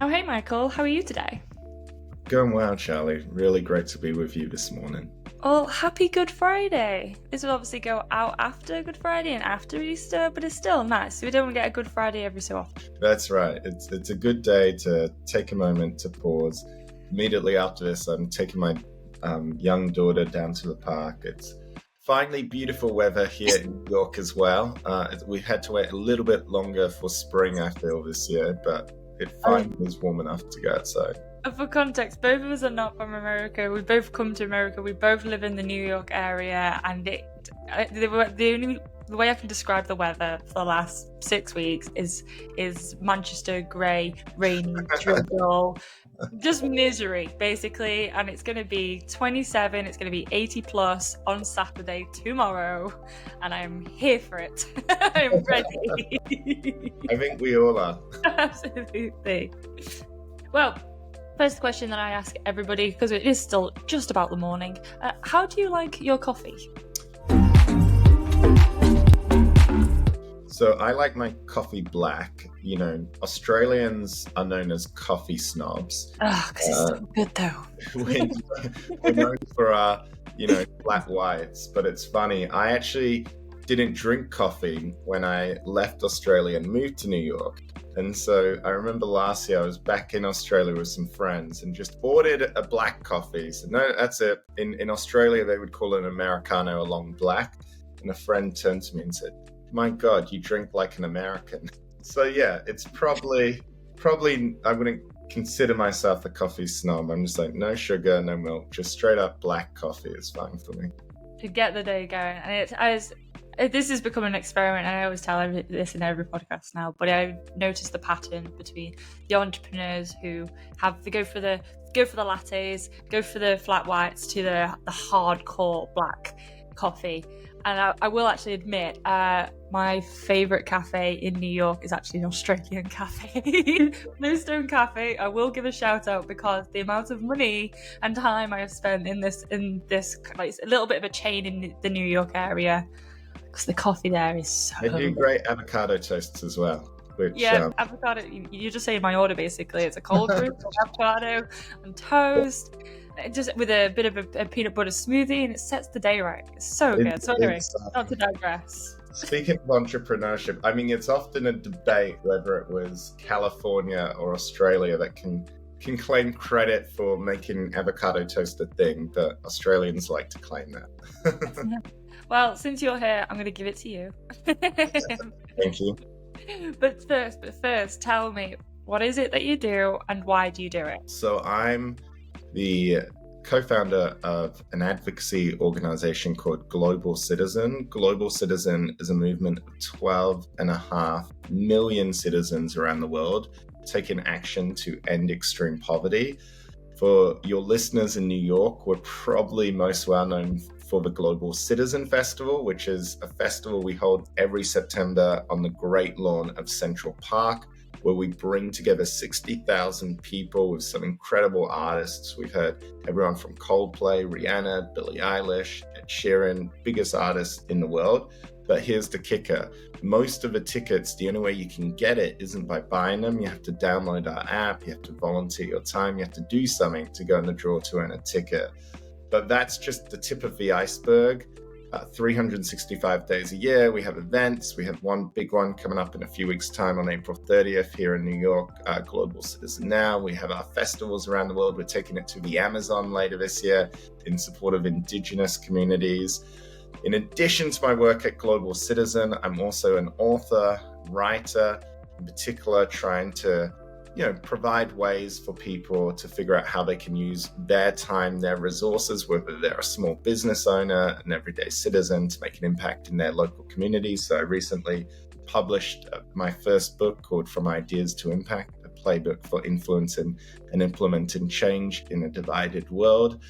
Oh, hey, Michael. How are you today? Going well, Charlie. Really great to be with you this morning. Oh, happy Good Friday. This will obviously go out after Good Friday and after Easter, but it's still nice. We don't get a Good Friday every so often. That's right. It's a good day to take a moment to pause. Immediately after this, I'm taking my young daughter down to the park. It's finally beautiful weather here in New York as well. We had to wait a little bit longer for spring, I feel, this year, but it finally is warm enough to go outside. For context, both of us are not from America. We both come to America. We both live in the New York area, and the way I can describe the weather for the last 6 weeks is Manchester grey, rainy, drizzle, just misery basically. And it's going to be 27. It's going to be 80 plus on Saturday tomorrow, and I'm here for it. I'm ready. I think we all are. Absolutely. Well. First question that I ask everybody, because it is still just about the morning, how do you like your coffee? So I like my coffee black. You know, Australians are known as coffee snobs. Oh, because it's so good though. We're known for our, flat whites, but it's funny. I actually didn't drink coffee when I left Australia and moved to New York. And so I remember last year I was back in Australia with some friends and just ordered a black coffee. So no, that's it. In Australia, they would call it an Americano, a long black. And a friend turned to me and said, "My God, you drink like an American." So yeah, it's probably I wouldn't consider myself a coffee snob. I'm just like, no sugar, no milk, just straight up black coffee is fine for me. To get the day going. And this has become an experiment, and I always tell this in every podcast now, but I've noticed the pattern between the entrepreneurs who they go for the lattes, go for the flat whites, to the hardcore black coffee. And I will actually admit, my favourite cafe in New York is actually an Australian cafe. Bluestone Cafe. I will give a shout out because the amount of money and time I have spent in this like, it's a little bit of a chain in the New York area, because the coffee there is so They do great avocado toasts as well. Avocado. You're just saying my order basically. It's a cold brew, avocado, and toast, just with a bit of a peanut butter smoothie, and it sets the day right. It's so good. So anyway, not to digress. Speaking of entrepreneurship, I mean, it's often a debate whether it was California or Australia that can claim credit for making avocado toast a thing, but Australians like to claim that. Well, since you're here, I'm going to give it to you. Thank you. But first, tell me, what is it that you do and why do you do it? So I'm the co-founder of an advocacy organization called Global Citizen. Global Citizen is a movement of 12.5 million citizens around the world taking action to end extreme poverty. For your listeners in New York, we're probably most well known for the Global Citizen Festival, which is a festival we hold every September on the Great Lawn of Central Park, where we bring together 60,000 people with some incredible artists. We've heard everyone from Coldplay, Rihanna, Billie Eilish, Ed Sheeran, biggest artists in the world. But here's the kicker. Most of the tickets, the only way you can get it isn't by buying them. You have to download our app, you have to volunteer your time, you have to do something to go in the draw to earn a ticket. But that's just the tip of the iceberg. 365 days a year, we have events. We have one big one coming up in a few weeks' time on April 30th here in New York, Global Citizen Now. We have our festivals around the world. We're taking it to the Amazon later this year in support of Indigenous communities. In addition to my work at Global Citizen, I'm also an author, writer, in particular trying to provide ways for people to figure out how they can use their time, their resources, whether they're a small business owner, an everyday citizen, to make an impact in their local community. So I recently published my first book called From Ideas to Impact, a playbook for influencing and implementing change in a divided world.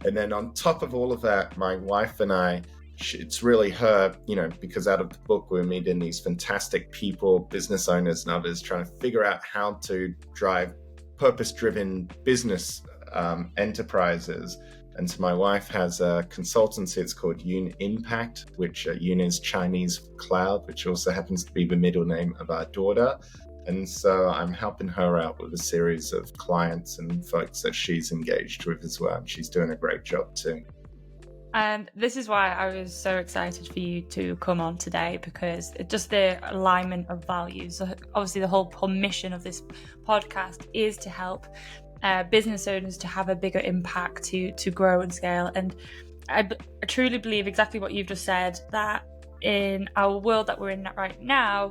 And then on top of all of that, my wife and I, it's really her, because out of the book, we're meeting these fantastic people, business owners and others, trying to figure out how to drive purpose-driven business enterprises. And so my wife has a consultancy, it's called Impact, which Yun is Chinese for cloud, which also happens to be the middle name of our daughter. And so I'm helping her out with a series of clients and folks that she's engaged with as well. She's doing a great job too. And this is why I was so excited for you to come on today, because just the alignment of values. Obviously, the whole mission of this podcast is to help business owners to have a bigger impact, to grow and scale. And I truly believe exactly what you've just said, that in our world that we're in right now,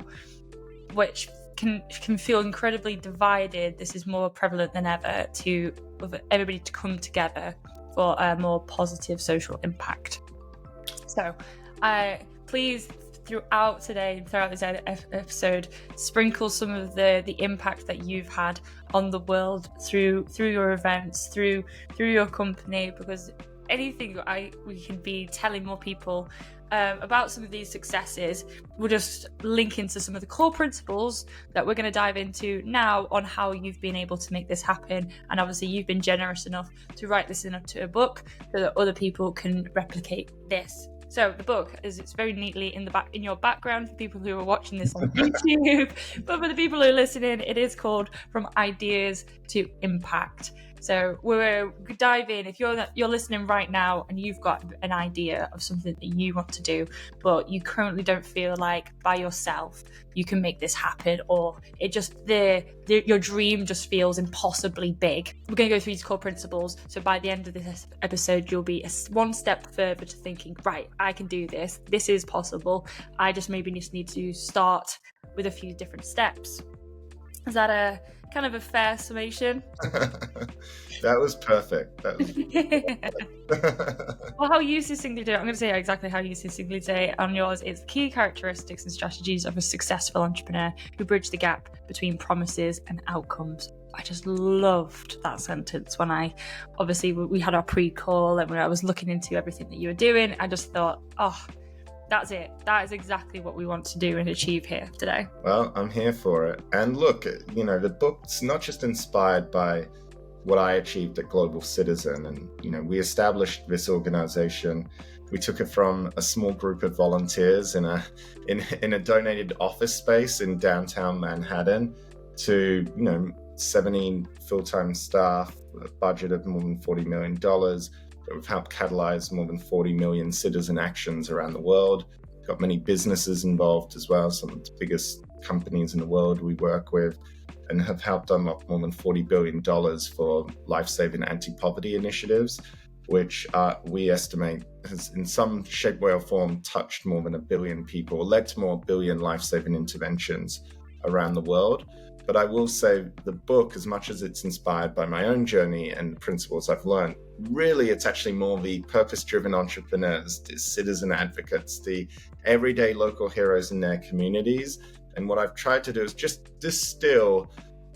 which can feel incredibly divided, this is more prevalent than ever to everybody to come together for a more positive social impact. So please, throughout this episode, sprinkle some of the impact that you've had on the world through your events, through your company, because anything we can be telling more people about some of these successes will just link into some of the core principles that we're going to dive into now on how you've been able to make this happen. And obviously you've been generous enough to write this into a book so that other people can replicate this. So the book it's very neatly in your background for people who are watching this on YouTube, but for the people who are listening, it is called From Ideas to Impact. So we'll dive in. If you're listening right now and you've got an idea of something that you want to do, but you currently don't feel like by yourself you can make this happen, or it just your dream just feels impossibly big, we're going to go through these core principles. So by the end of this episode, you'll be one step further to thinking, right, I can do this. This is possible. I just maybe just need to start with a few different steps. Is that a kind of a fair summation? That was perfect. Well, how you succinctly do it, I'm going to say exactly how you succinctly say it on yours. It's key characteristics and strategies of a successful entrepreneur who bridge the gap between promises and outcomes. I just loved that sentence when we had our pre-call and when I was looking into everything that you were doing. I just thought, oh, that's it. That is exactly what we want to do and achieve here today. Well, I'm here for it. And look, the book's not just inspired by what I achieved at Global Citizen. And, we established this organization. We took it from a small group of volunteers in a donated office space in downtown Manhattan to, 17 full-time staff, a budget of more than $40 million. We've helped catalyze more than 40 million citizen actions around the world. Got many businesses involved as well, some of the biggest companies in the world we work with, and have helped unlock more than $40 billion for life-saving anti-poverty initiatives, which we estimate has in some shape, way or form touched more than 1 billion people, led to more billion life-saving interventions around the world. But I will say the book, as much as it's inspired by my own journey and the principles I've learned, really it's actually more the purpose-driven entrepreneurs, the citizen advocates, the everyday local heroes in their communities. And what I've tried to do is just distill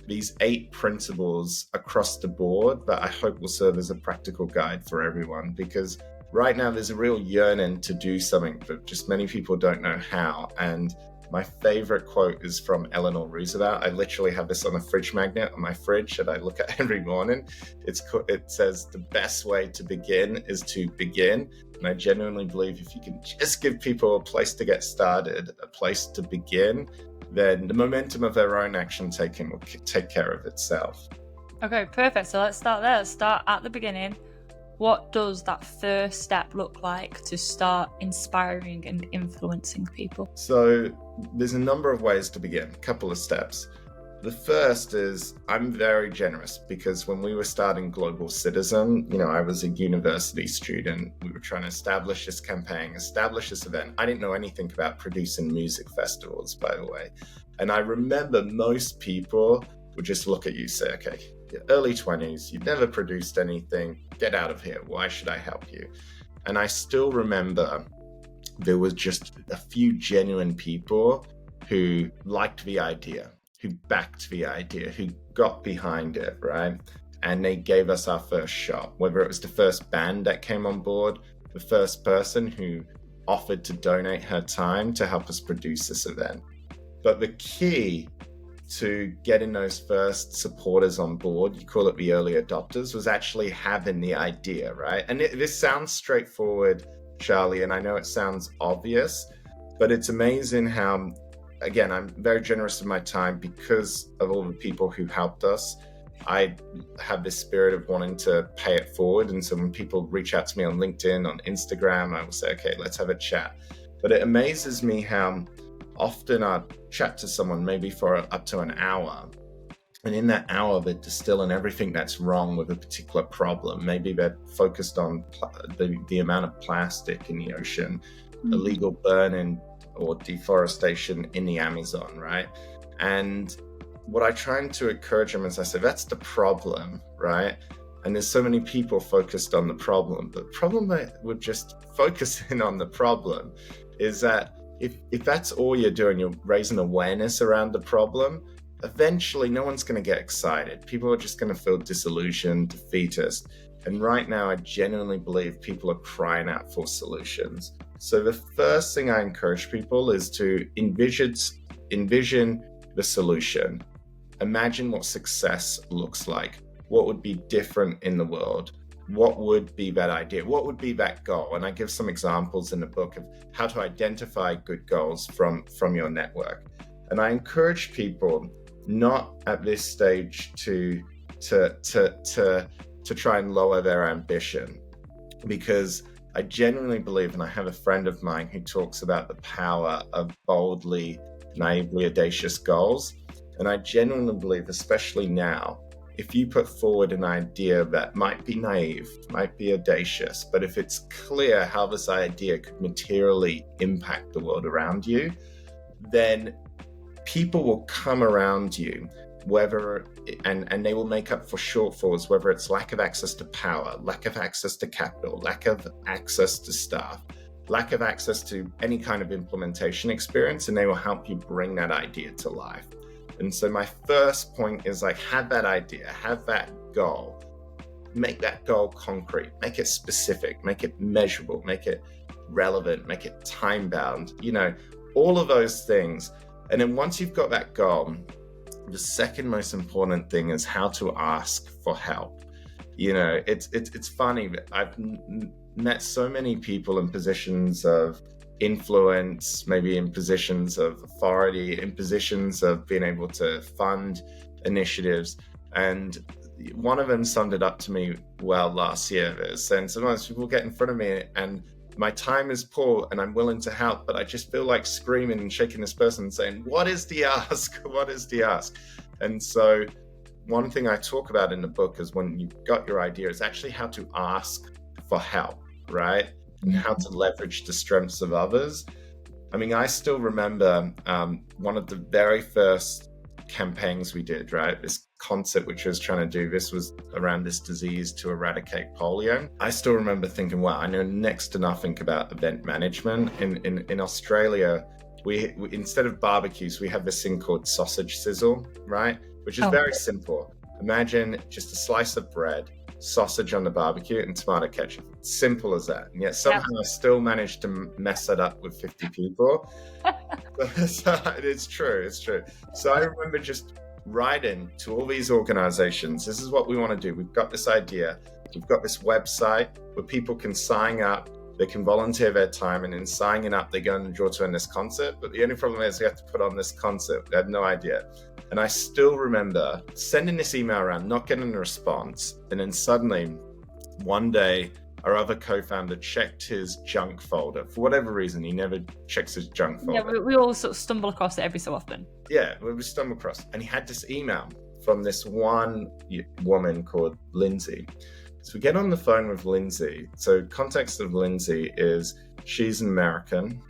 these 8 principles across the board that I hope will serve as a practical guide for everyone. Because right now there's a real yearning to do something, but just many people don't know how. And my favorite quote is from Eleanor Roosevelt. I literally have this on a fridge magnet on my fridge that I look at every morning. It says, the best way to begin is to begin. And I genuinely believe if you can just give people a place to get started, a place to begin, then the momentum of their own action taking will take care of itself. Okay, perfect. So let's start there. Let's start at the beginning. What does that first step look like to start inspiring and influencing people? So there's a number of ways to begin, a couple of steps. The first is I'm very generous because when we were starting Global Citizen, I was a university student. We were trying to establish this campaign, establish this event. I didn't know anything about producing music festivals, by the way. And I remember most people would just look at you and say, okay, your early 20s, you've never produced anything, get out of here. Why should I help you? And I still remember there was just a few genuine people who liked the idea, who backed the idea, who got behind it, right? And they gave us our first shot, whether it was the first band that came on board, the first person who offered to donate her time to help us produce this event. But the key to getting those first supporters on board, you call it the early adopters, was actually having the idea, right? And this sounds straightforward, Charlie, and I know it sounds obvious, but it's amazing how again, I'm very generous of my time because of all the people who helped us. I have this spirit of wanting to pay it forward. And so when people reach out to me on LinkedIn, on Instagram, I will say, okay, let's have a chat. But it amazes me how often I chat to someone maybe for up to an hour. And in that hour, they're distilling everything that's wrong with a particular problem. Maybe they're focused on the amount of plastic in the ocean, illegal burning or deforestation in the Amazon, right? And what I try to encourage them is I say, that's the problem, right? And there's so many people focused on the problem. But the problem that we're just focusing on the problem is that if that's all you're doing, you're raising awareness around the problem, eventually no one's going to get excited. People are just going to feel disillusioned, defeatist. And right now, I genuinely believe people are crying out for solutions. So the first thing I encourage people is to envision the solution. Imagine what success looks like. What would be different in the world? What would be that idea? What would be that goal? And I give some examples in the book of how to identify good goals from your network. And I encourage people not at this stage to try and lower their ambition, because I genuinely believe, and I have a friend of mine who talks about the power of boldly, naively audacious goals. And I genuinely believe, especially now, if you put forward an idea that might be naive, might be audacious, but if it's clear how this idea could materially impact the world around you, then people will come around you, and they will make up for shortfalls, whether it's lack of access to power, lack of access to capital, lack of access to staff, lack of access to any kind of implementation experience, and they will help you bring that idea to life. And so my first point is like, have that idea, have that goal, make that goal concrete, make it specific, make it measurable, make it relevant, make it time bound, all of those things. And then once you've got that goal, the second most important thing is how to ask for help. It's funny, but I've met so many people in positions of influence, maybe in positions of authority, in positions of being able to fund initiatives. And one of them summed it up to me well last year. And sometimes people get in front of me and my time is poor and I'm willing to help, but I just feel like screaming and shaking this person and saying, what is the ask? What is the ask? And so one thing I talk about in the book is when you've got your idea, is actually how to ask for help, right? And how to leverage the strengths of others. I mean, I still remember one of the very first campaigns we did, right? This concert which I was trying to do, this was around this disease to eradicate polio. I still remember thinking, wow, I know next to nothing about event management. In Australia, we instead of barbecues, we have this thing called sausage sizzle, right? Which is very simple. Imagine just a slice of bread, sausage on the barbecue, and tomato ketchup. Simple as that. And yet somehow I still managed to mess that up with 50 people. So it's true. So I remember just writing to all these organizations, this is what we want to do. We've got this idea. We've got this website where people can sign up. They can volunteer their time, and in signing up, they go and draw to win this concert. But the only problem is we have to put on this concert. They had no idea. And I still remember sending this email around, not getting a response. And then suddenly, one day, our other co-founder checked his junk folder. For whatever reason, he never checks his junk folder. Yeah, we all sort of stumble across it every so often. Yeah, we stumble across. And he had this email from this one woman called Lindsay. So we get on the phone with Lindsay. So context of Lindsay is she's an American,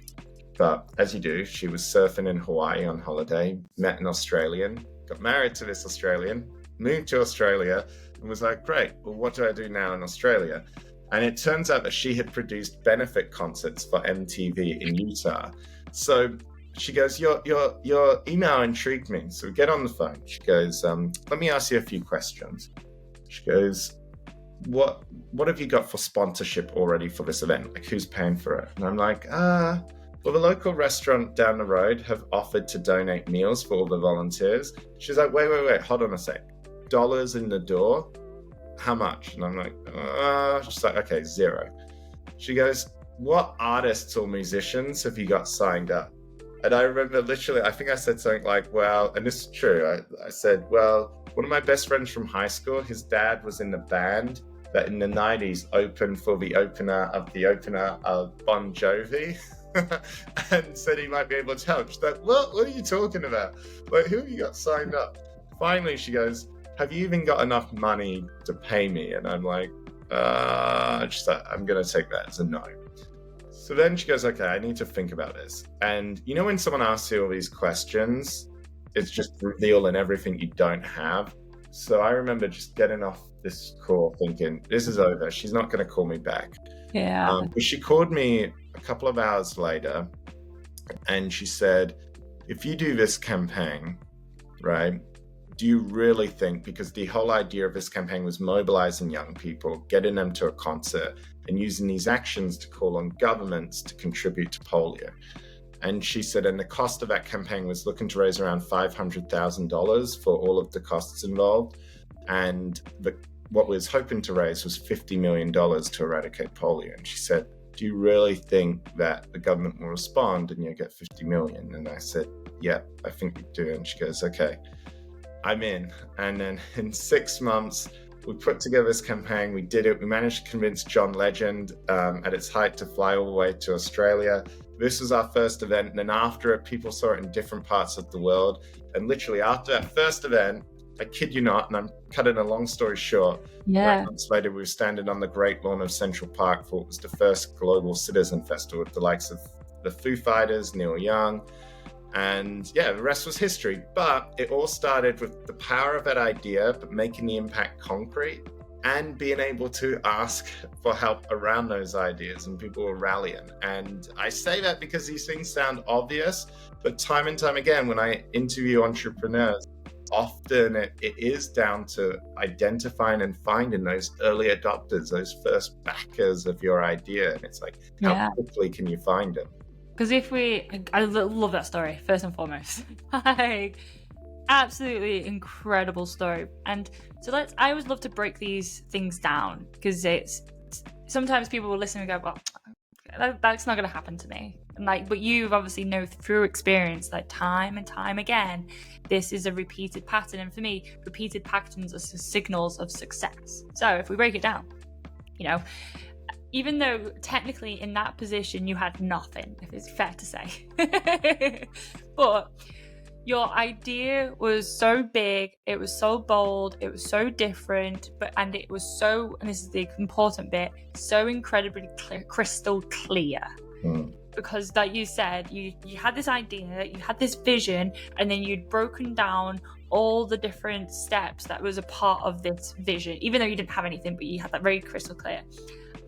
but as you do, she was surfing in Hawaii on holiday, met an Australian, got married to this Australian, moved to Australia, and was like, great, well, what do I do now in Australia? And it turns out that she had produced benefit concerts for MTV in Utah. So she goes, your email intrigued me. So we get on the phone. She goes, let me ask you a few questions. She goes, what have you got for sponsorship already for this event? Like, who's paying for it? And I'm like, well, the local restaurant down the road have offered to donate meals for all the volunteers. She's like, wait, hold on a sec. Dollars in the door? How much? And I'm like, she's like, okay, $0. She goes, what artists or musicians have you got signed up? And I remember literally, I think I said something like, well, and this is true. I said, well, one of my best friends from high school, his dad was in the band that in the 90s opened for the opener of Bon Jovi. And said he might be able to help. She's like, what are you talking about? Like, who have you got signed up? Finally, she goes, have you even got enough money to pay me? And I'm like, I'm going to take that as a no. So then she goes, okay, I need to think about this. And you know when someone asks you all these questions, it's just revealing everything you don't have. So I remember just getting off this call thinking, this is over. She's not going to call me back. Yeah. But she called me a couple of hours later and she said, if you do this campaign, right, do you really think, because the whole idea of this campaign was mobilizing young people, getting them to a concert and using these actions to call on governments to contribute to polio. And she said, and the cost of that campaign was looking to raise around $500,000 for all of the costs involved. And what we was hoping to raise was $50 million to eradicate polio. And she said, do you really think that the government will respond and you'll get 50 million? And I said, yeah, I think we do. And she goes, okay, I'm in. And then in 6 months, we put together this campaign. We did it. We managed to convince John Legend at its height to fly all the way to Australia. This was our first event. And then after it, people saw it in different parts of the world. And literally after that first event, I kid you not, and I'm cutting a long story short, 9 months later, we were standing on the great lawn of Central Park for what was the first global citizen festival with the likes of the Foo Fighters, Neil Young, and yeah, the rest was history. But it all started with the power of that idea, but making the impact concrete and being able to ask for help around those ideas, and people were rallying. And I say that because these things sound obvious, but time and time again, when I interview entrepreneurs, often it is down to identifying and finding those early adopters, those first backers of your idea. And it's like, how quickly can you find them? Because I love that story, first and foremost. Like, absolutely incredible story. And so I always love to break these things down, because sometimes people will listen and go, well, that's not going to happen to me. And but you've obviously know through experience, like time and time again, this is a repeated pattern. And for me, repeated patterns are signals of success. So if we break it down, even though technically in that position you had nothing, if it's fair to say, but your idea was so big, it was so bold, it was so different, and it was so, and this is the important bit, so incredibly crystal clear. Because like you said, you had this idea, you had this vision, and then you'd broken down all the different steps that was a part of this vision, even though you didn't have anything, but you had that very crystal clear.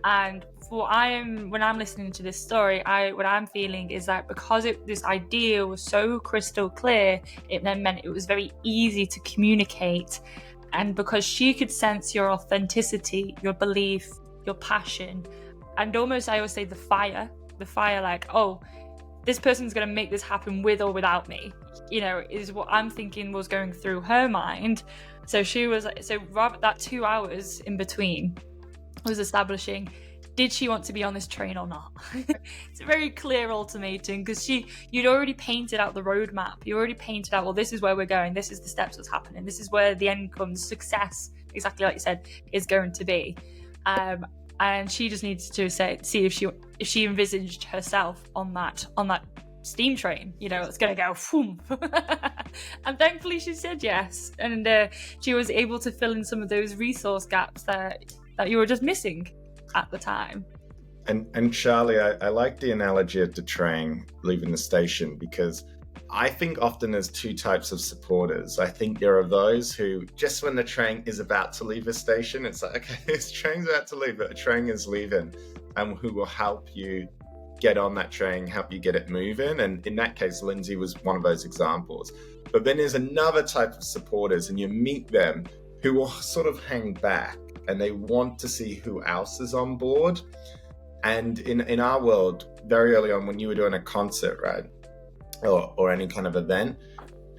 And when I'm listening to this story, what I'm feeling is that because this idea was so crystal clear, it then meant it was very easy to communicate. And because she could sense your authenticity, your belief, your passion, and almost, I always say, the fire, like, oh, this person's going to make this happen with or without me, is what I'm thinking was going through her mind. So she was, rather that 2 hours in between was establishing, did she want to be on this train or not? It's a very clear ultimatum, because you'd already painted out the roadmap. You already painted out, well, this is where we're going. This is the steps that's happening. This is where the end comes. Success, exactly like you said, is going to be. And she just needs to see if she envisaged herself on that steam train, it's going to go boom. And thankfully she said yes, and she was able to fill in some of those resource gaps that you were just missing at the time. And Charlie, I like the analogy of the train leaving the station, because I think often there's two types of supporters. I think there are those who, just when the train is about to leave a station, it's like, okay, this train's about to leave, but a train is leaving, and who will help you get on that train, help you get it moving. And in that case, Lindsay was one of those examples. But then there's another type of supporters, and you meet them, who will sort of hang back, and they want to see who else is on board. And in our world, very early on, when you were doing a concert, right, or any kind of event,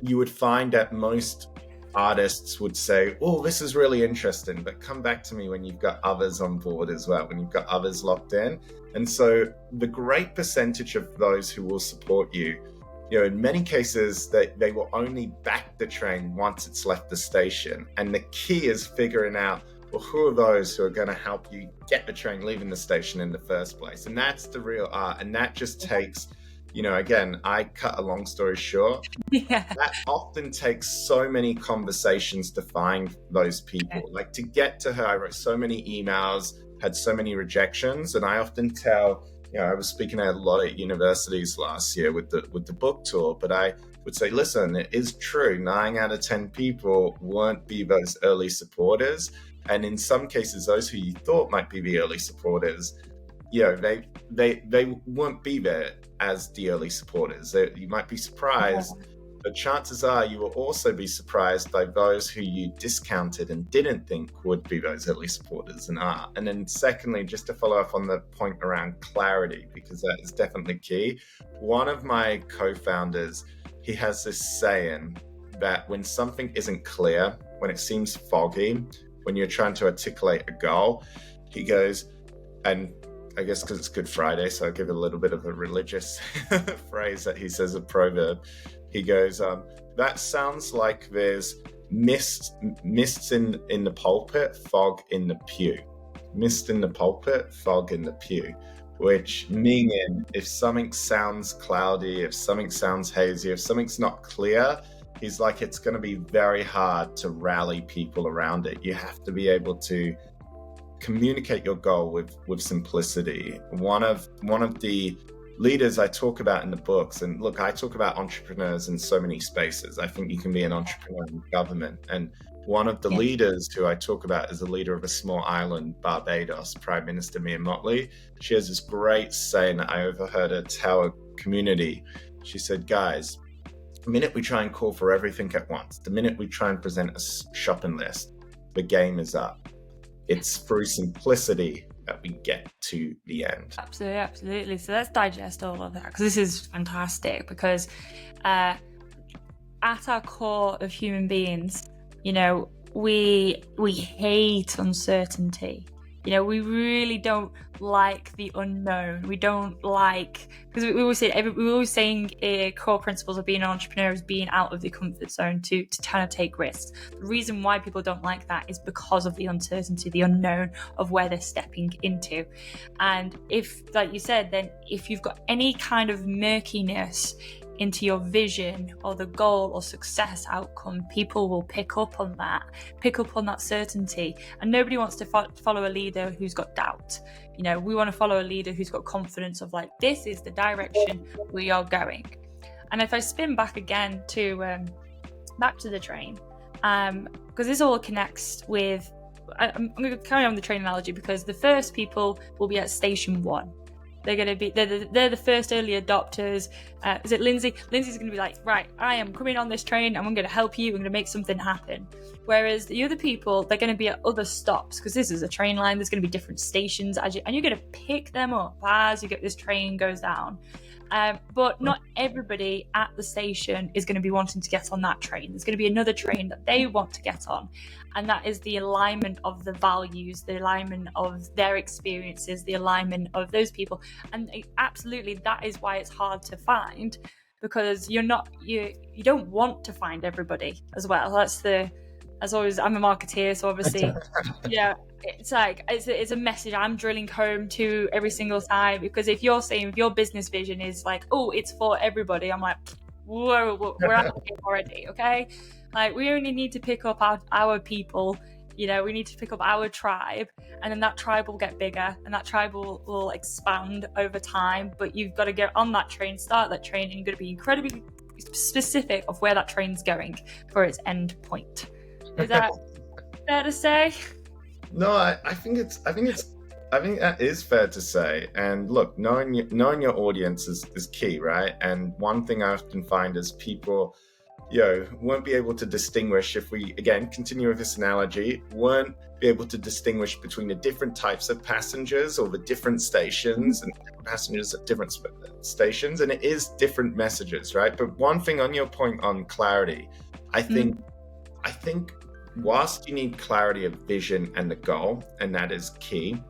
you would find that most artists would say, oh, this is really interesting, but come back to me when you've got others on board as well, when you've got others locked in. And so the great percentage of those who will support you in many cases, they will only back the train once it's left the station. And the key is figuring out, well, who are those who are going to help you get the train leaving the station in the first place? And that's the real art. And that just takes, again, I cut a long story short. Yeah. That often takes so many conversations to find those people. Like, to get to her, I wrote so many emails, had so many rejections. And I often tell, I was speaking at a lot at universities last year with the book tour, but I would say, listen, it is true. 9 out of 10 people won't be those early supporters. And in some cases, those who you thought might be the early supporters, they won't be there as the early supporters. You might be surprised, but chances are you will also be surprised by those who you discounted and didn't think would be those early supporters and are. And then secondly, just to follow up on the point around clarity, because that is definitely key. One of my co-founders, he has this saying that when something isn't clear, when it seems foggy, when you're trying to articulate a goal, he goes, and I guess because it's Good Friday, so I'll give it a little bit of a religious phrase that he says, a proverb. He goes, that sounds like there's mists in the pulpit, fog in the pew. Mist in the pulpit, fog in the pew. Which meaning, if something sounds cloudy, if something sounds hazy, if something's not clear, he's like, it's going to be very hard to rally people around it. You have to be able to communicate your goal with simplicity. One of the leaders I talk about in the books, and look, I talk about entrepreneurs in so many spaces. I think you can be an entrepreneur in government. And one of the leaders who I talk about is the leader of a small island, Barbados, Prime Minister Mia Mottley. She has this great saying that I overheard her tell a community. She said, guys, the minute we try and call for everything at once, the minute we try and present a shopping list, the game is up. It's through simplicity that we get to the end. Absolutely. So let's digest all of that, because this is fantastic, because at our core of human beings, we hate uncertainty. We really don't like the unknown. We don't like, because we always saying core principles of being an entrepreneur is being out of the comfort zone to kind of take risks. The reason why people don't like that is because of the uncertainty, the unknown of where they're stepping into. And if, like you said, then if you've got any kind of murkiness into your vision or the goal or success outcome, people will pick up on that certainty. And nobody wants to follow a leader who's got doubt. We want to follow a leader who's got confidence of, like, this is the direction we are going. And if I spin back again to back to the train, because this all connects with, I'm going to carry on the train analogy, because the first people will be at station 1. They're going to be, they're the first early adopters. Is it Lindsay? Lindsay's going to be like, right, I am coming on this train and I'm going to help you. I'm going to make something happen. Whereas the other people, they're going to be at other stops, because this is a train line. There's going to be different stations and you're going to pick them up as you get this train goes down. But not everybody at the station is going to be wanting to get on that train. There's going to be another train that they want to get on. And that is the alignment of the values, the alignment of their experiences, the alignment of those people. And absolutely, that is why it's hard to find, because you don't want to find everybody as well. As always, I'm a marketeer, so obviously, it's like, it's a message I'm drilling home to every single time, because if you're saying, if your business vision is like, oh, it's for everybody, I'm like, whoa, we're at it already, okay? Like, we only need to pick up our people, we need to pick up our tribe, and then that tribe will get bigger, and that tribe will expand over time. But you've got to get on that train, start that train, and you've got to be incredibly specific of where that train's going for its end point. Is that fair to say? No, I think that is fair to say. And look, knowing your audience is key, right? And one thing I often find is people, won't be able to distinguish, if we again continue with this analogy, won't be able to distinguish between the different types of passengers or the different stations and passengers at different stations. And it is different messages, right? But one thing on your point on clarity, I think whilst you need clarity of vision and the goal, and that is key,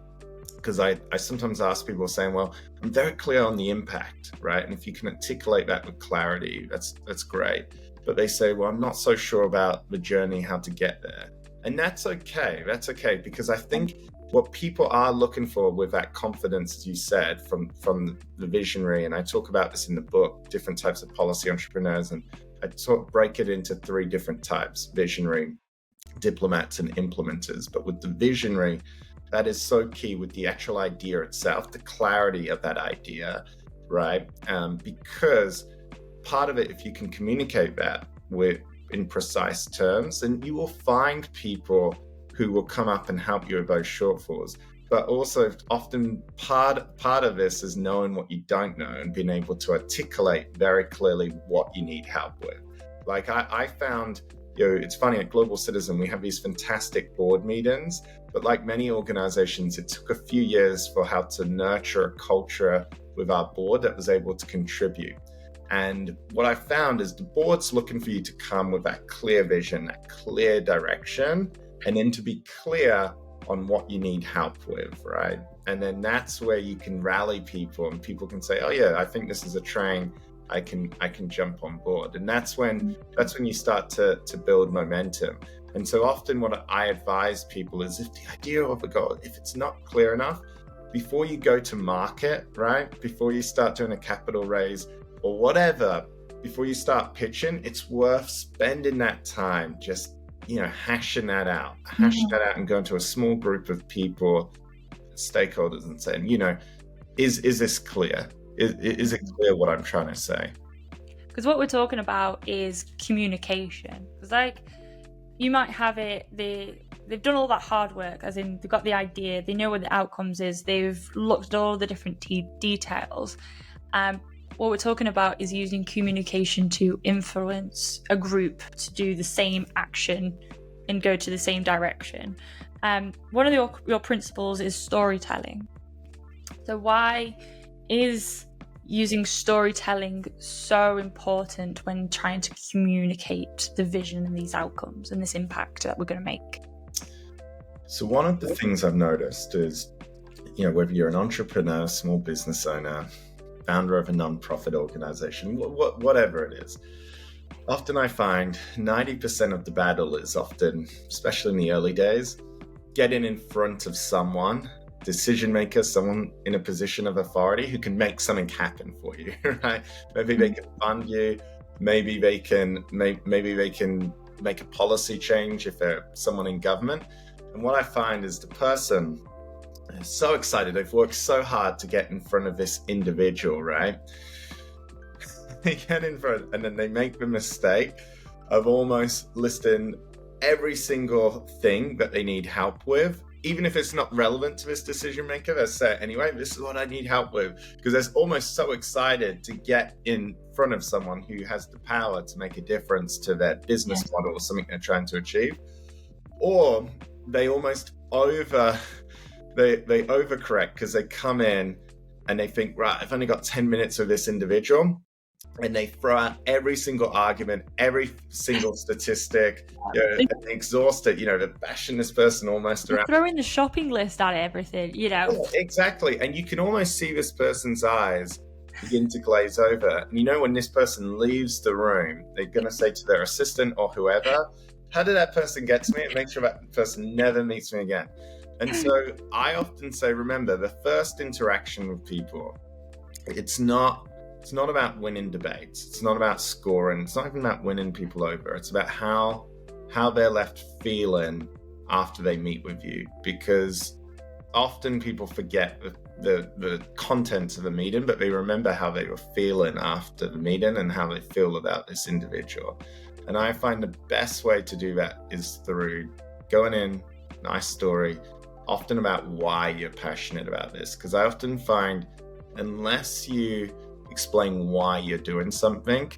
because I sometimes ask people saying, well, I'm very clear on the impact, right? And if you can articulate that with clarity, that's great. But they say, well, I'm not so sure about the journey, how to get there. And that's okay. That's okay, because I think what people are looking for with that confidence, as you said, from the visionary, and I talk about this in the book, different types of policy entrepreneurs, and I break it into 3 different types: visionary, diplomats, and implementers. But with the visionary, that is so key with the actual idea itself, the clarity of that idea, right? Because part of it, if you can communicate that in precise terms, then you will find people who will come up and help you with those shortfalls. But also often part of this is knowing what you don't know and being able to articulate very clearly what you need help with. Like I found, it's funny, at Global Citizen, we have these fantastic board meetings, but like many organizations, it took a few years for how to nurture a culture with our board that was able to contribute. And what I found is the board's looking for you to come with that clear vision, that clear direction, and then to be clear on what you need help with, right? And then that's where you can rally people, and people can say, oh yeah, I think this is a train, I can jump on board. And that's when you start to build momentum. And so often what I advise people is, if the idea of a goal, if it's not clear enough, before you go to market, right? Before you start doing a capital raise or whatever, before you start pitching, it's worth spending that time just, hashing that out and going to a small group of people, stakeholders, and saying, is this clear? Is it clear what I'm trying to say? Because what we're talking about is communication. Because you might have it, they've done all that hard work, as in they've got the idea, they know what the outcomes is, they've looked at all the different details. What we're talking about is using communication to influence a group to do the same action and go to the same direction. One of your principles is storytelling. So why is using storytelling so important when trying to communicate the vision and these outcomes and this impact that we're going to make? So one of the things I've noticed is, whether you're an entrepreneur, small business owner, founder of a non-profit organization, whatever it is, often I find 90% of the battle is often, especially in the early days, getting in front of someone, decision maker, someone in a position of authority who can make something happen for you, right? Maybe they can fund you, maybe they can make a policy change if they're someone in government. And what I find is the person is so excited, they've worked so hard to get in front of this individual, right? They get in front and then they make the mistake of almost listing every single thing that they need help with, even if it's not relevant to this decision maker. They say, anyway, this is what I need help with, because they're almost so excited to get in front of someone who has the power to make a difference to their business model or something they're trying to achieve. Or they almost they overcorrect, because they come in and they think, right, I've only got 10 minutes with this individual, and they throw out every single argument, every single statistic, and they exhaust it. They're bashing this person almost around. Throwing the shopping list at everything, Yeah, exactly. And you can almost see this person's eyes begin to glaze over. And when this person leaves the room, they're going to say to their assistant or whoever, how did that person get to me? And make sure that person never meets me again. And so I often say, remember, the first interaction with people, it's not about winning debates. It's not about scoring. It's not even about winning people over. It's about how they're left feeling after they meet with you, because often people forget the content of the meeting, but they remember how they were feeling after the meeting and how they feel about this individual. And I find the best way to do that is through going in, nice story, often about why you're passionate about this. Because I often find, unless you explain why you're doing something,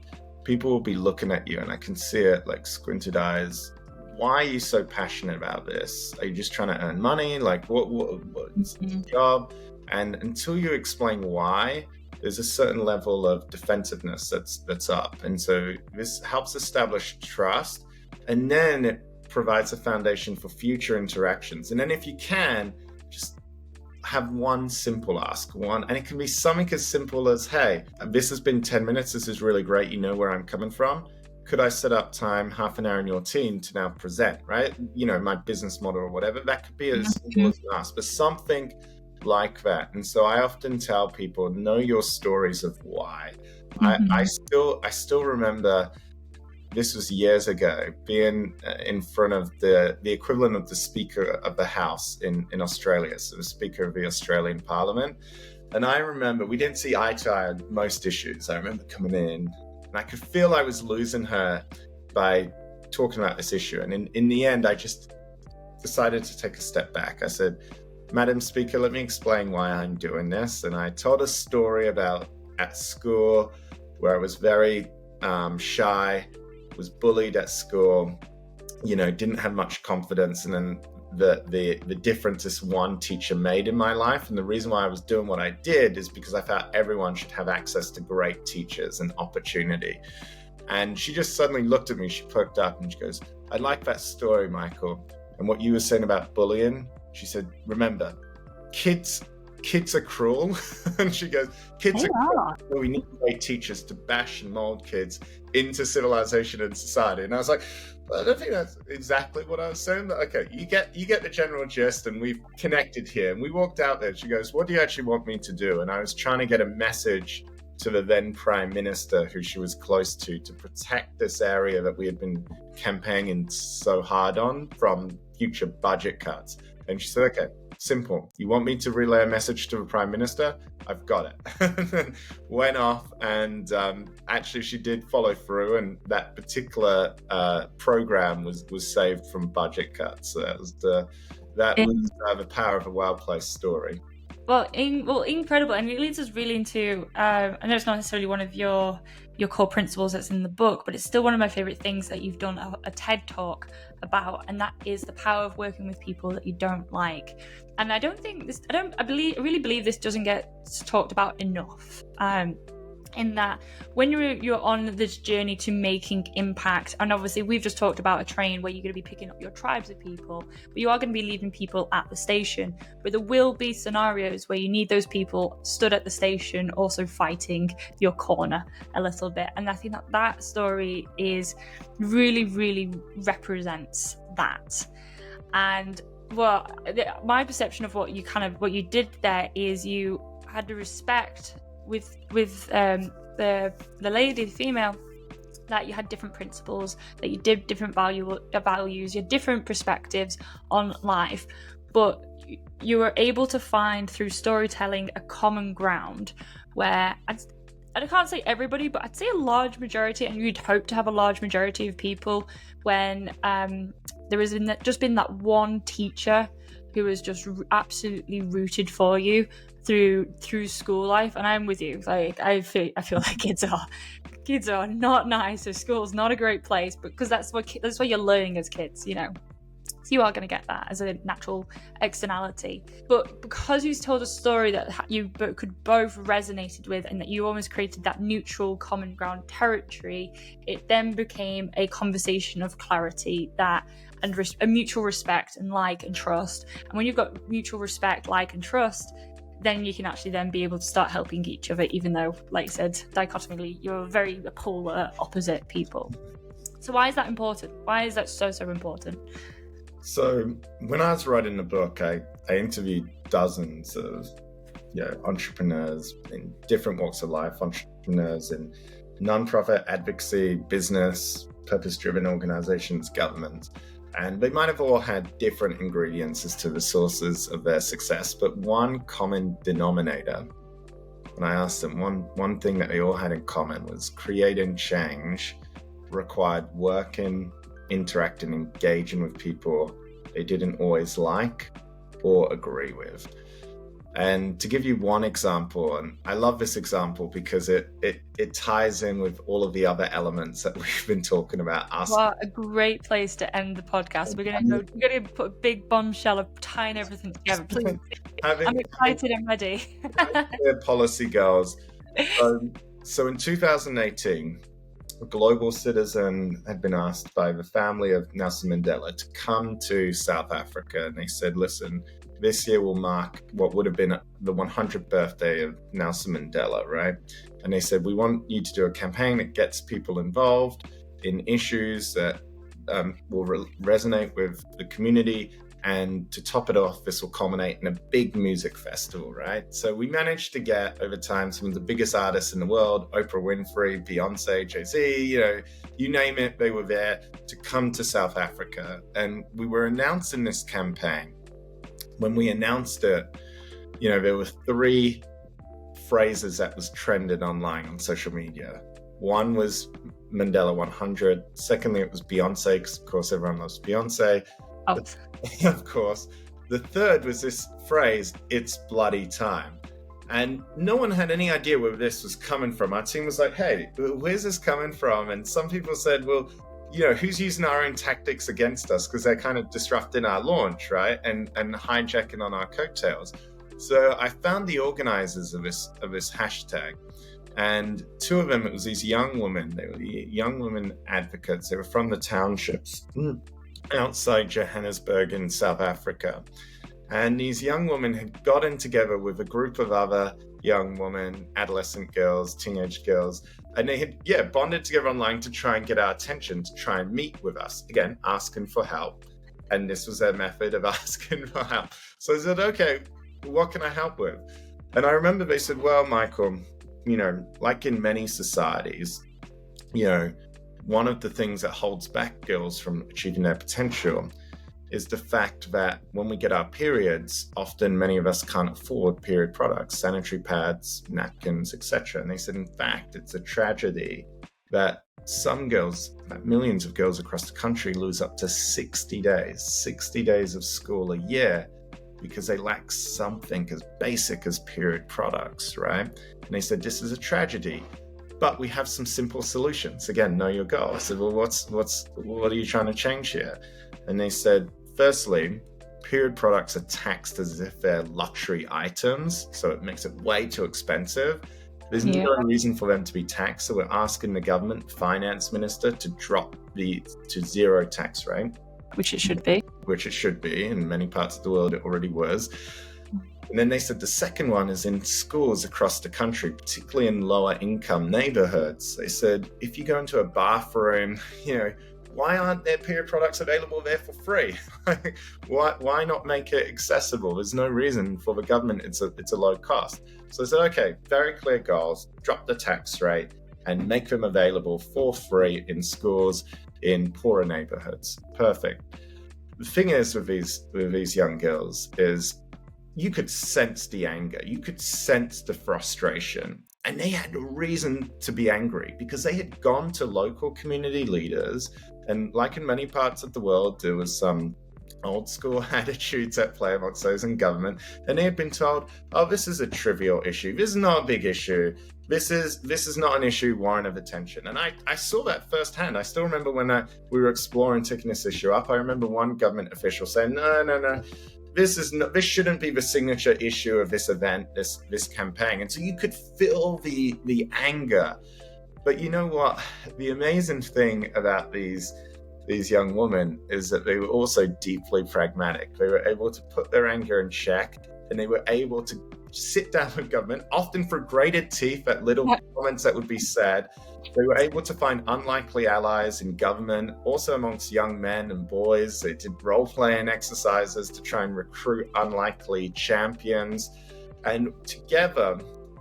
people will be looking at you, and I can see it, like squinted eyes. Why are you so passionate about this? Are you just trying to earn money? Like, what's the job? And until you explain why, there's a certain level of defensiveness that's up. And so this helps establish trust, and then it provides a foundation for future interactions. And then if you can, just have one simple ask, and it can be something as simple as, hey, this has been 10 minutes. This is really great. You know where I'm coming from. Could I set up time, half an hour in your team to now present, right? My business model or whatever. That could be as simple as an ask, but something like that. And so I often tell people, know your stories of why. I still remember, this was years ago, being in front of the equivalent of the Speaker of the House in Australia, so the Speaker of the Australian Parliament. And I remember we didn't see eye to eye on most issues. I remember coming in and I could feel I was losing her by talking about this issue. And in the end, I just decided to take a step back. I said, Madam Speaker, let me explain why I'm doing this. And I told a story about at school where I was very shy, was bullied at school, didn't have much confidence. And then the difference this one teacher made in my life. And the reason why I was doing what I did is because I felt everyone should have access to great teachers and opportunity. And she just suddenly looked at me, she perked up and she goes, I like that story, Michael. And what you were saying about bullying, she said, remember, kids are cruel. And she goes, kids are cruel. So we need great teachers to bash and mold kids into civilization and society. And I was like, well, I don't think that's exactly what I was saying, but okay, you get the general gist, and we've connected here. And we walked out there. She goes, what do you actually want me to do? And I was trying to get a message to the then Prime Minister, who she was close to protect this area that we had been campaigning so hard on from future budget cuts. And she said, okay, simple. You want me to relay a message to the Prime Minister? I've got it. Went off, and actually she did follow through, and that particular program was saved from budget cuts. So that was the power of a well-placed story. Well, incredible, and it leads us really into. I know it's not necessarily one of your core principles that's in the book, but it's still one of my favorite things that you've done a TED talk about, and that is the power of working with people that you don't like. And I really believe this doesn't get talked about enough. In that, when you're on this journey to making impact, and obviously we've just talked about a train where you're going to be picking up your tribes of people, but you are going to be leaving people at the station. But there will be scenarios where you need those people stood at the station, also fighting your corner a little bit. And I think that story is really, really represents that. And well, my perception of what you did there is you had the respect with the lady, the female, that you had different principles, that you did different values, you had different perspectives on life, but you were able to find through storytelling a common ground where I can't say everybody, but I'd say a large majority, and you'd hope to have a large majority of people when there has just been that one teacher who was just absolutely rooted for you through school life. And I'm with you. Like I feel like kids are not nice, so school's not a great place, but because that's what you're learning as kids, So you are going to get that as a natural externality. But because you told a story that you could both resonated with, and that you almost created that neutral common ground territory, it then became a conversation of clarity and a mutual respect and like and trust. And when you've got mutual respect, like and trust, then you can actually then be able to start helping each other, even though, like you said, dichotomically, you're very polar opposite people. So why is that important? Why is that so important? So when I was writing the book, I interviewed dozens of entrepreneurs in different walks of life, entrepreneurs in nonprofit, advocacy, business, purpose-driven organizations, governments. And they might have all had different ingredients as to the sources of their success, but one common denominator, when I asked them, one thing that they all had in common was creating change required working, interacting, engaging with people they didn't always like or agree with. And to give you one example, and I love this example because it ties in with all of the other elements that we've been talking about. What a great place to end the podcast. We're going to put a big bombshell of tying everything together. Please. I'm excited and ready. Policy goals. So in 2018, Global Citizen had been asked by the family of Nelson Mandela to come to South Africa. And they said, listen, this year will mark what would have been the 100th birthday of Nelson Mandela, right? And they said, we want you to do a campaign that gets people involved in issues that will resonate with the community. And to top it off, this will culminate in a big music festival, right? So we managed to get, over time, some of the biggest artists in the world, Oprah Winfrey, Beyonce, Jay-Z, you name it, they were there to come to South Africa. And we were announcing this campaign. When we announced it, there were 3 phrases that was trended online on social media. One was Mandela 100. Secondly, it was Beyonce, because of course everyone loves Beyonce. Oh. Of course. The third was this phrase, "It's bloody time." And no one had any idea where this was coming from. Our team was like, hey, where's this coming from? And some people said, well, who's using our own tactics against us, because they're kind of disrupting our launch, right? And hijacking on our coattails. So I found the organizers of this hashtag. And 2 of them, it was these young women. They were the young women advocates. They were from the townships outside Johannesburg in South Africa. And these young women had gotten together with a group of other young women, adolescent girls, teenage girls, and they had, bonded together online to try and get our attention, to try and meet with us. Again, asking for help. And this was their method of asking for help. So I said, okay, what can I help with? And I remember they said, well, Michael, like in many societies, one of the things that holds back girls from achieving their potential is the fact that when we get our periods, often many of us can't afford period products, sanitary pads, napkins, etc. And they said, in fact, it's a tragedy that some girls, millions of girls across the country, lose up to 60 days of school a year because they lack something as basic as period products, right? And they said, this is a tragedy. But we have some simple solutions. Again, know your goal. I said, well, what are you trying to change here? And they said, firstly, period products are taxed as if they're luxury items. So it makes it way too expensive. There's no reason for them to be taxed. So we're asking the government finance minister to drop to 0 tax rate. Which it should be. Which it should be. In many parts of the world, it already was. And then they said the second one is in schools across the country, particularly in lower income neighborhoods. They said, if you go into a bathroom, why aren't there period products available there for free? Why not make it accessible? There's no reason for the government. It's a low cost. So I said, okay, very clear goals, drop the tax rate and make them available for free in schools in poorer neighborhoods. Perfect. The thing is with these young girls is, you could sense the anger, you could sense the frustration, and they had a reason to be angry because they had gone to local community leaders, and like in many parts of the world, there was some old school attitudes at play amongst those in government, and they had been told, oh, this is a trivial issue, this is not a big issue, this is not an issue warrant of attention. And I saw that firsthand. I still remember when we were exploring taking this issue up, I remember one government official saying, no, this shouldn't be the signature issue of this event, this campaign. And so you could feel the anger. But you know what? The amazing thing about these young women is that they were also deeply pragmatic. They were able to put their anger in check, and they were able to sit down with government, often for grated teeth at little comments that would be said. They were able to find unlikely allies in government, also amongst young men and boys. They did role-playing exercises to try and recruit unlikely champions. And together,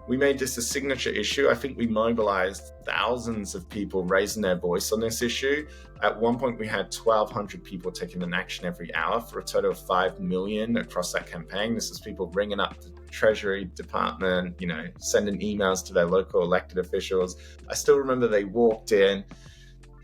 we made this a signature issue. I think we mobilized thousands of people raising their voice on this issue. At one point, we had 1,200 people taking an action every hour for a total of 5 million across that campaign. This is people ringing up the Treasury Department, sending emails to their local elected officials. I still remember they walked in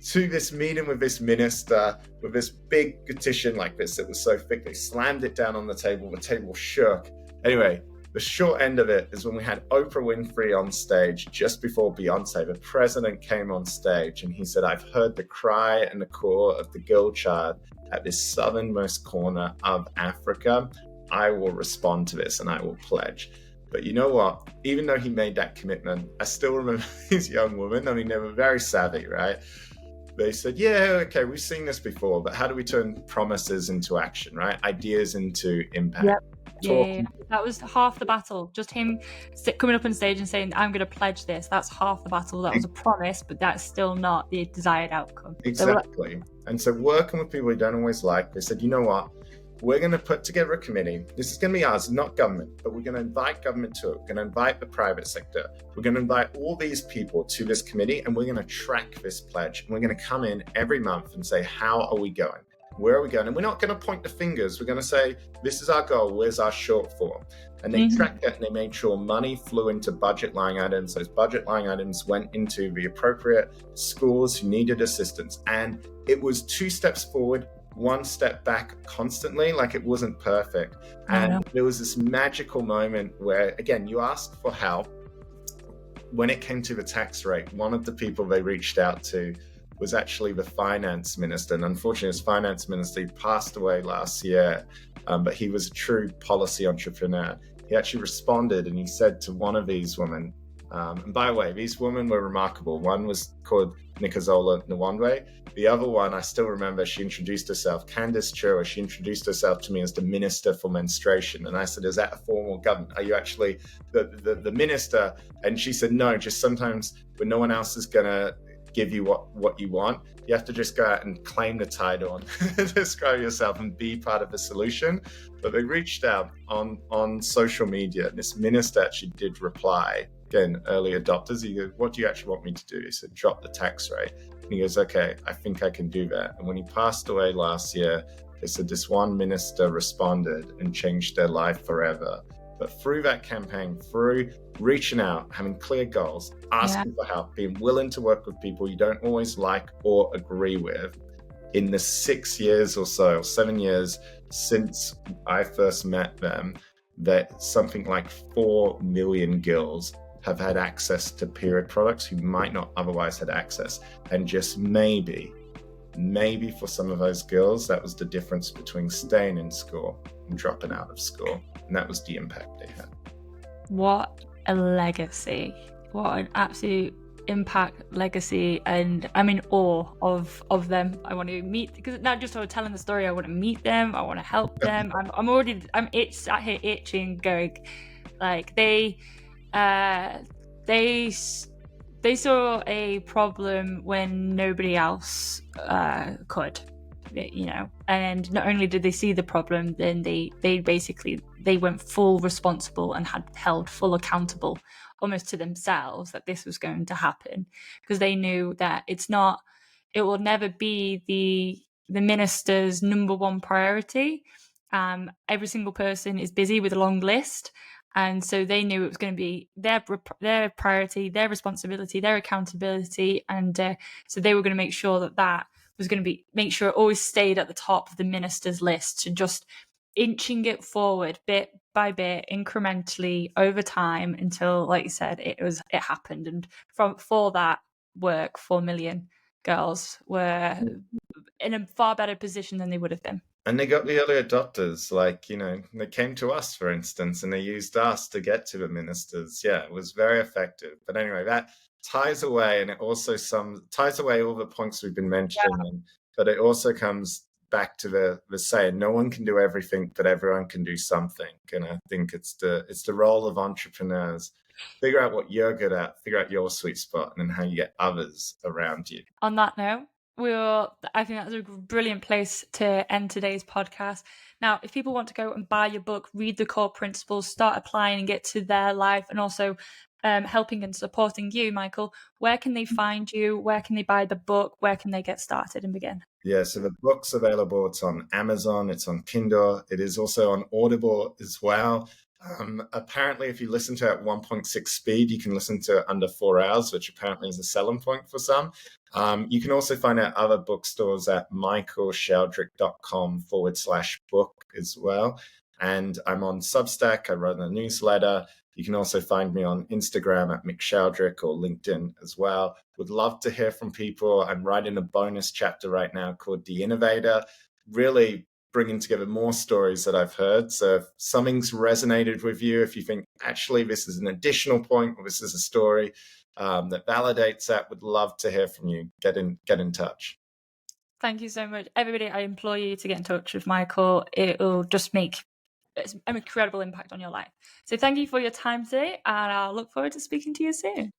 to this meeting with this minister with this big petition like this that was so thick. They slammed it down on the table shook. Anyway, the short end of it is when we had Oprah Winfrey on stage just before Beyonce, the president came on stage and he said, I've heard the cry and the call of the girl child at this southernmost corner of Africa. I will respond to this and I will pledge. But you know what? Even though he made that commitment, I still remember these young women. I mean, they were very savvy, right? They said, yeah, okay, we've seen this before, but how do we turn promises into action, right? Ideas into impact. Yep. Yeah. That was half the battle. Just him coming up on stage and saying, I'm going to pledge this. That's half the battle. That was a promise, but that's still not the desired outcome. Exactly. And so working with people we don't always like, they said, you know what? We're going to put together a committee. This is going to be ours, not government, but we're going to invite government to it. We're going to invite the private sector. We're going to invite all these people to this committee, and we're going to track this pledge. And we're going to come in every month and say, how are we going? Where are we going? And we're not going to point the fingers. We're going to say, this is our goal. Where's our shortfall? And they tracked that, and they made sure money flew into budget line items. Those budget line items went into the appropriate schools who needed assistance. And it was 2 steps forward, 1 step back constantly. Like, it wasn't perfect. And there was this magical moment where, again, you asked for help. When it came to the tax rate, one of the people they reached out to was actually the finance minister. And unfortunately, his finance minister, he passed away last year, but he was a true policy entrepreneur. He actually responded and he said to one of these women, and by the way, these women were remarkable. One was called Nikazola Nwandwe. The other one, I still remember, she introduced herself, Candice Chua, she introduced herself to me as the Minister for Menstruation. And I said, is that a formal government? Are you actually the minister? And she said, no, just sometimes when no one else is going to give you what you want, you have to just go out and claim the title and describe yourself and be part of the solution. But they reached out on social media. This minister actually did reply. Again, early adopters, he goes, what do you actually want me to do? He said, drop the tax rate. And he goes, okay, I think I can do that. And when he passed away last year, they said this one minister responded and changed their life forever. But through that campaign, through reaching out, having clear goals, asking for help, being willing to work with people you don't always like or agree with, in the 6 years or so, 7 years since I first met them, that something like 4 million girls have had access to period products who might not otherwise had access. And just maybe for some of those girls, that was the difference between staying in school and dropping out of school. And that was the impact they had. What a legacy. What an absolute impact legacy. And I'm in awe of them. I want to meet, because not just telling the story, I want to meet them, I want to help them. I'm sat here itching, going, like, they saw a problem when nobody else could, you know. And not only did they see the problem, then they went full responsible and had held full accountable, almost to themselves, that this was going to happen, because they knew that it will never be the minister's number one priority. Every single person is busy with a long list. And so they knew it was going to be their priority, their responsibility, their accountability. And so they were going to make sure that was going to make sure it always stayed at the top of the minister's list, to just inching it forward bit by bit, incrementally over time, until, like you said, it happened. And for that work, 4 million girls were in a far better position than they would have been. And they got the early adopters, like, you know, they came to us, for instance, and they used us to get to the ministers. Yeah, it was very effective. But anyway, that ties away, and it also ties away all the points we've been mentioning, but it also comes back to the saying, no one can do everything, but everyone can do something. And I think it's the role of entrepreneurs. Figure out what you're good at, figure out your sweet spot, and then how you get others around you. On that note, I think that's a brilliant place to end today's podcast. Now, if people want to go and buy your book, read the core principles, start applying and get to their life, and also helping and supporting you, Michael, where can they find you? Where can they buy the book? Where can they get started and begin? Yeah, so the book's available. It's on Amazon, it's on Kindle. It is also on Audible as well. Apparently, if you listen to it at 1.6 speed, you can listen to it under 4 hours, which apparently is a selling point for some. You can also find out other bookstores at michaelsheldrick.com/book as well. And I'm on Substack. I run a newsletter. You can also find me on Instagram at Mick Sheldrick, or LinkedIn as well. Would love to hear from people. I'm writing a bonus chapter right now called The Innovator. Really bringing together more stories that I've heard. So if something's resonated with you, if you think actually this is an additional point or this is a story that validates that, would love to hear from you. Get in touch. Thank you so much. Everybody, I implore you to get in touch with Michael. It will just make an incredible impact on your life. So thank you for your time today, and I'll look forward to speaking to you soon.